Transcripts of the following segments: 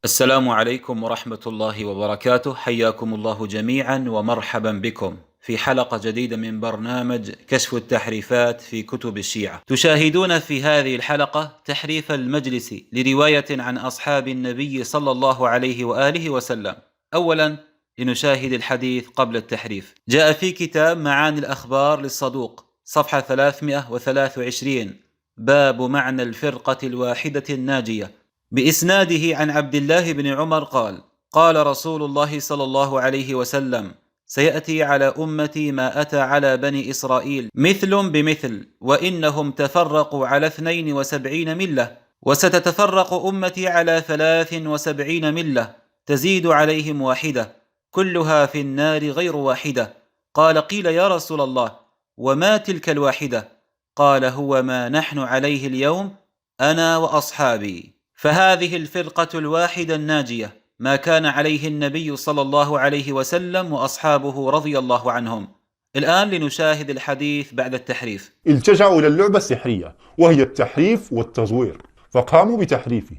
السلام عليكم ورحمة الله وبركاته. حياكم الله جميعا ومرحبا بكم في حلقة جديدة من برنامج كشف التحريفات في كتب الشيعة. تشاهدون في هذه الحلقة تحريف المجلسي لرواية عن أصحاب النبي صلى الله عليه وآله وسلم. أولا لنشاهد الحديث قبل التحريف. جاء في كتاب معاني الأخبار للصدوق صفحة 323 باب معنى الفرقة الواحدة الناجية بإسناده عن عبد الله بن عمر قال: قال رسول الله صلى الله عليه وسلم: سيأتي على أمتي ما أتى على بني إسرائيل مثل بمثل، وإنهم تفرقوا على 72 ملة، وستتفرق أمتي على 73 ملة تزيد عليهم واحدة كلها في النار غير واحدة. قال: قيل يا رسول الله وما تلك الواحدة؟ قال: هو ما نحن عليه اليوم أنا وأصحابي. فهذه الفرقة الواحدة الناجية ما كان عليه النبي صلى الله عليه وسلم وأصحابه رضي الله عنهم. الآن لنشاهد الحديث بعد التحريف. التجأوا إلى اللعبة السحرية وهي التحريف والتزوير، فقاموا بتحريفه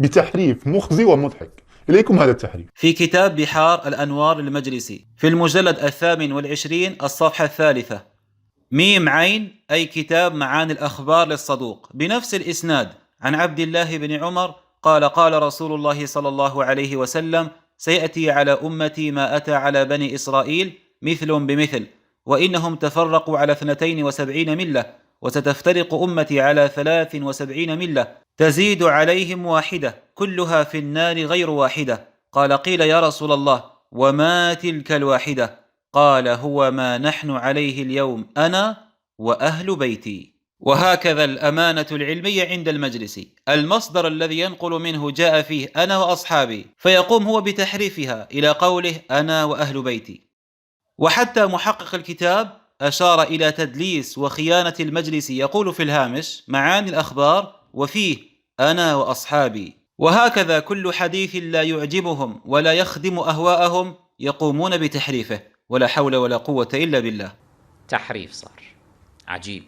بتحريف مخزي ومضحك. إليكم هذا التحريف في كتاب بحار الأنوار المجلسي في المجلد 28 الصفحة 3 ميم عين، أي كتاب معاني الأخبار للصدوق، بنفس الإسناد عن عبد الله بن عمر قال: قال رسول الله صلى الله عليه وسلم: سيأتي على أمتي ما أتى على بني إسرائيل مثل بمثل، وإنهم تفرقوا على 72 ملة، وستفترق أمتي على 73 ملة تزيد عليهم واحدة كلها في النار غير واحدة. قال: قيل يا رسول الله وما تلك الواحدة؟ قال: هو ما نحن عليه اليوم أنا وأهل بيتي. وهكذا الأمانة العلمية عند المجلسي، المصدر الذي ينقل منه جاء فيه أنا وأصحابي، فيقوم هو بتحريفها إلى قوله أنا وأهل بيتي. وحتى محقق الكتاب أشار إلى تدليس وخيانة المجلسي، يقول في الهامش معاني الأخبار وفيه أنا وأصحابي. وهكذا كل حديث لا يعجبهم ولا يخدم أهواءهم يقومون بتحريفه، ولا حول ولا قوة إلا بالله. تحريف صار عجيب.